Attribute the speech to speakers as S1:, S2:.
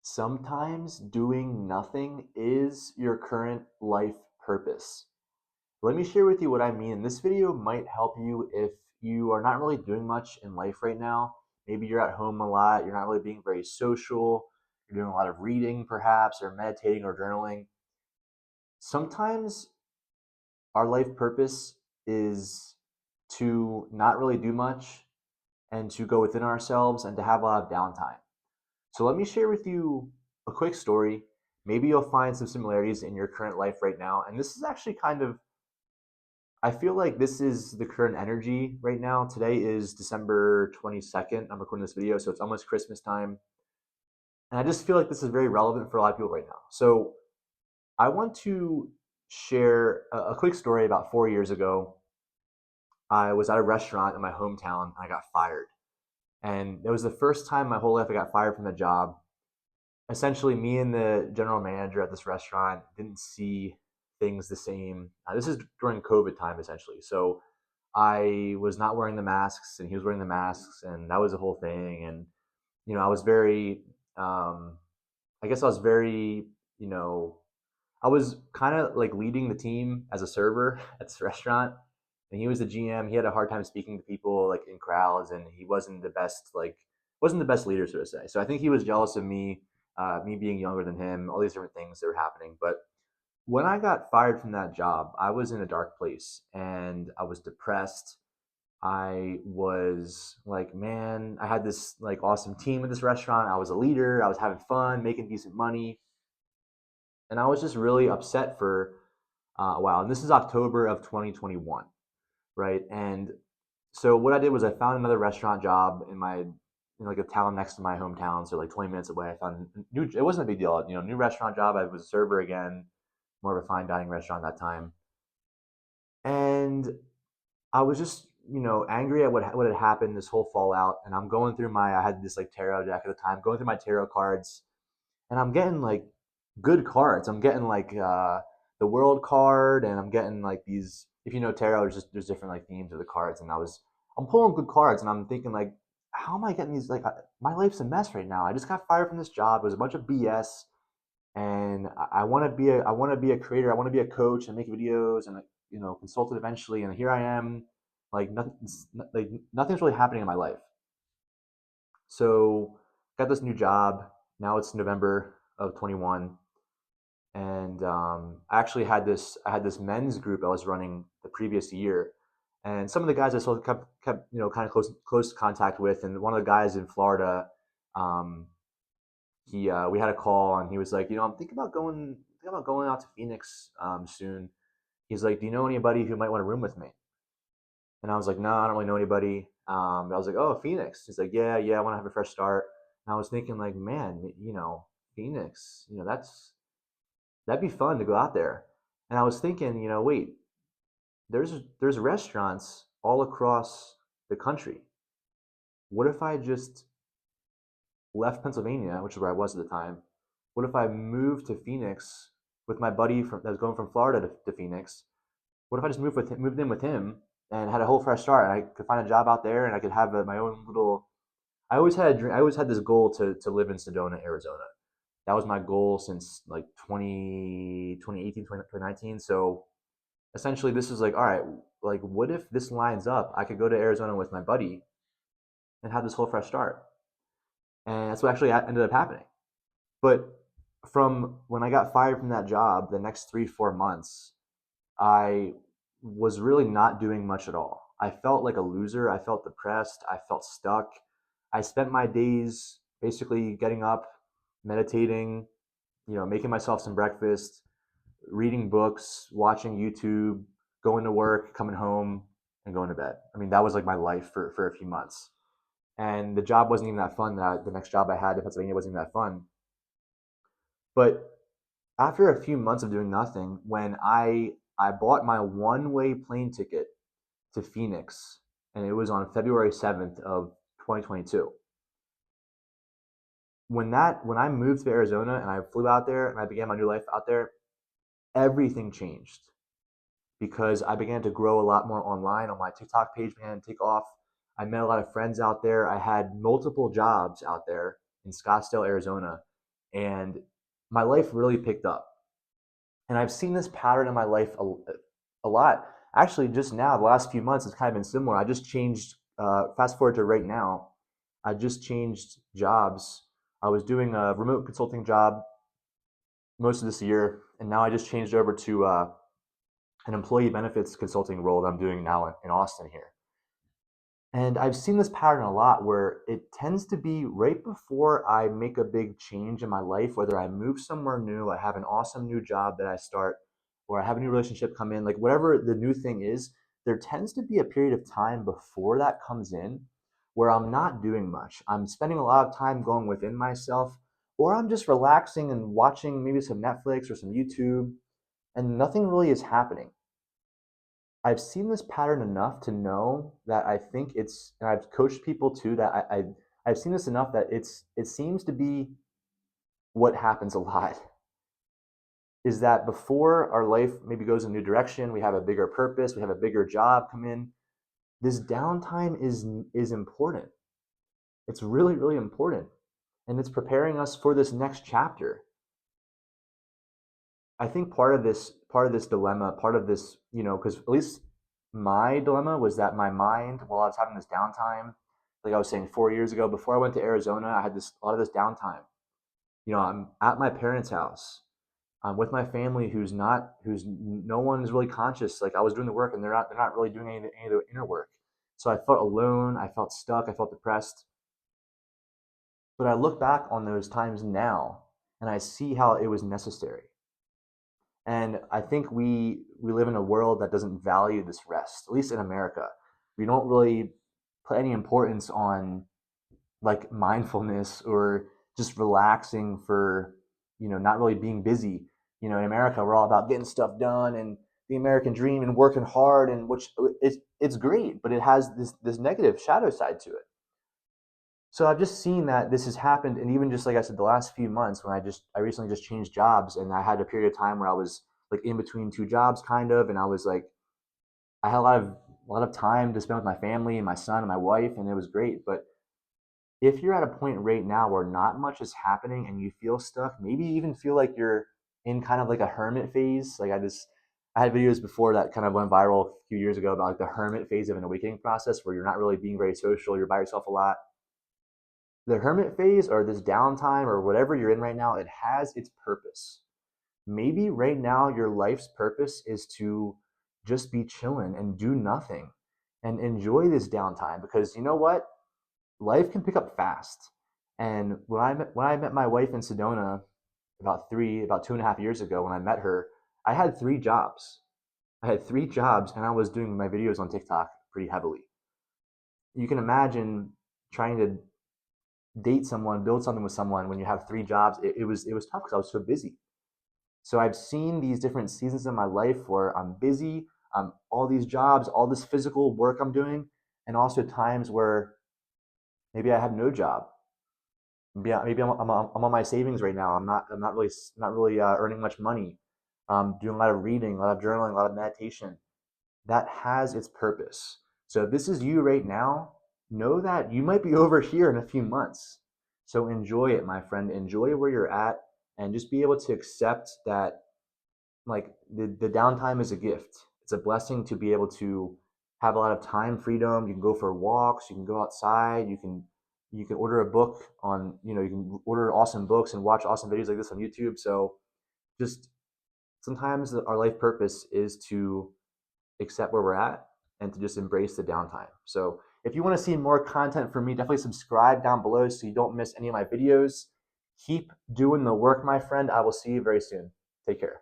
S1: Sometimes doing nothing is your current life purpose. Let me share with you what I mean. This video might help you if you are not really doing much in life right now. Maybe you're at home a lot, you're not really being very social, you're doing a lot of reading perhaps, or meditating or journaling. Sometimes our life purpose is to not really do much and to go within ourselves and to have a lot of downtime. So let me share with you a quick story. Maybe you'll find some similarities in your current life right now. And this is actually kind of, I feel like this is the current energy right now. Today is December 22nd. I'm recording this video, so it's almost Christmas time. And I just feel like this is very relevant for a lot of people right now. So I want to share a quick story. About 4 years ago, I was at a restaurant in my hometown and I got fired. And it was the first time in my whole life I got fired from the job. Essentially, me and the general manager at this restaurant didn't see things the same. This is during COVID time, essentially. So I was not wearing the masks, and he was wearing the masks, and that was the whole thing. And I was very, I guess I was very, you know, I was kind of like leading the team as a server at this restaurant, and he was the GM. He had a hard time speaking to people like in crowds, and he wasn't the best leader, so to say. So I think he was jealous of me, me being younger than him, all these different things that were happening. But when I got fired from that job, I was in a dark place, and I was depressed. I was like, man, I had this like awesome team at this restaurant. I was a leader. I was having fun, making decent money, and I was just really upset for a while. And this is October of 2021, right? And so what I did was I found another restaurant job in like a town next to my hometown, so like 20 minutes away. I found a new. It wasn't a big deal, new restaurant job. I was a server again, more of a fine dining restaurant at that time, and I was just angry at what had happened, this whole fallout. And I'm going through my I had this like tarot deck at the time, going through my tarot cards, and I'm getting like good cards. I'm getting like the world card, and I'm getting like these. If you know tarot, there's different like themes of the cards, and I'm pulling good cards, and I'm thinking like, how am I getting these? Like, my life's a mess right now. I just got fired from this job. It was a bunch of BS, and I want to be a creator. I want to be a coach and make videos and consult it eventually. And here I am, like nothing's really happening in my life. So got this new job. Now it's November of 21, and I had this men's group I was running the previous year, and some of the guys I still kept kind of close contact with, and one of the guys in Florida, um, he we had a call, and he was like, I'm thinking about going out to Phoenix soon. He's like, do you know anybody who might want to room with me? And I was like, no, I don't really know anybody. But I was like, oh, Phoenix. He's like, yeah, I want to have a fresh start. And I was thinking like, man, Phoenix, that'd be fun to go out there. And I was thinking, wait, there's restaurants all across the country. What if I just left Pennsylvania, which is where I was at the time? What if I moved to Phoenix with my buddy that was going from Florida to Phoenix? What if I just moved in with him and had a whole fresh start, and I could find a job out there, and I could have my own little. I always had a dream. I always had this goal to live in Sedona, Arizona. That was my goal since like 2018, 2019. So essentially, this is like, all right, like, what if this lines up? I could go to Arizona with my buddy and have this whole fresh start. And that's what actually ended up happening. But from when I got fired from that job, the next 3 4 months, I was really not doing much at all. I felt like a loser. I felt depressed. I felt stuck. I spent my days basically getting up, meditating, making myself some breakfast, reading books, watching YouTube, going to work, coming home, and going to bed. I mean, that was like my life for a few months. And the job wasn't even that fun. The next job I had in Pennsylvania wasn't even that fun. But after a few months of doing nothing, when I bought my one-way plane ticket to Phoenix, and it was on February 7th of 2022. When I moved to Arizona and I flew out there and I began my new life out there, everything changed because I began to grow a lot more online. On my TikTok page began to take off. I met a lot of friends out there. I had multiple jobs out there in Scottsdale, Arizona. and my life really picked up. And I've seen this pattern in my life a lot. Actually, just now, the last few months, it's kind of been similar. I just changed, fast forward to right now, I just changed jobs. I was doing a remote consulting job most of this year, and now I just changed over to an employee benefits consulting role that I'm doing now in Austin here. And I've seen this pattern a lot where it tends to be right before I make a big change in my life, whether I move somewhere new, I have an awesome new job that I start, or I have a new relationship come in, like whatever the new thing is, there tends to be a period of time before that comes in where I'm not doing much. I'm spending a lot of time going within myself, or I'm just relaxing and watching maybe some Netflix or some YouTube, and nothing really is happening. I've seen this pattern enough to know that I think it's, and I've coached people too, that I've seen this enough that it seems to be what happens a lot is that before our life maybe goes in a new direction, we have a bigger purpose, we have a bigger job come in. This downtime is important. It's really, really important. And it's preparing us for this next chapter. I think part of this dilemma, part of this, because at least my dilemma was that my mind, while I was having this downtime, like I was saying 4 years ago, before I went to Arizona, I had this a lot of this downtime. I'm at my parents' house. I'm with my family who's no one is really conscious. Like I was doing the work and they're not really doing any of the inner work. So I felt alone, I felt stuck, I felt depressed. But I look back on those times now and I see how it was necessary. And I think we live in a world that doesn't value this rest, at least in America. We don't really put any importance on like mindfulness or just relaxing for, not really being busy. In America, we're all about getting stuff done and the American dream and working hard, and which it's great, but it has this negative shadow side to it. So I've just seen that this has happened, and even just like I said, the last few months when I recently just changed jobs, and I had a period of time where I was like in between two jobs, kind of, and I was like, I had a lot of time to spend with my family and my son and my wife, and it was great. But if you're at a point right now where not much is happening and you feel stuck, maybe you even feel like you're in kind of like a hermit phase. Like I had videos before that kind of went viral a few years ago about like the hermit phase of an awakening process where you're not really being very social, you're by yourself a lot. The hermit phase or this downtime or whatever you're in right now, it has its purpose. Maybe right now your life's purpose is to just be chilling and do nothing and enjoy this downtime, because you know what? Life can pick up fast. And when I met my wife in Sedona about 2.5 years ago, when I met her, I had three jobs. I had three jobs and I was doing my videos on TikTok pretty heavily. You can imagine trying to date someone, build something with someone when you have three jobs. It was tough because I was so busy. So I've seen these different seasons in my life where I'm busy, all these jobs, all this physical work I'm doing, and also times where maybe I have no job. Maybe I'm on my savings right now. I'm not really earning much money. Doing a lot of reading, a lot of journaling, a lot of meditation. That has its purpose. So if this is you right now, know that you might be over here in a few months. So enjoy it, my friend. Enjoy where you're at, and just be able to accept that like the downtime is a gift. It's a blessing to be able to have a lot of time freedom. You can go for walks, you can go outside, you can order a book on, you can order awesome books and watch awesome videos like this on YouTube. So just sometimes our life purpose is to accept where we're at and to just embrace the downtime. So if you want to see more content from me, definitely subscribe down below so you don't miss any of my videos. Keep doing the work, my friend. I will see you very soon. Take care.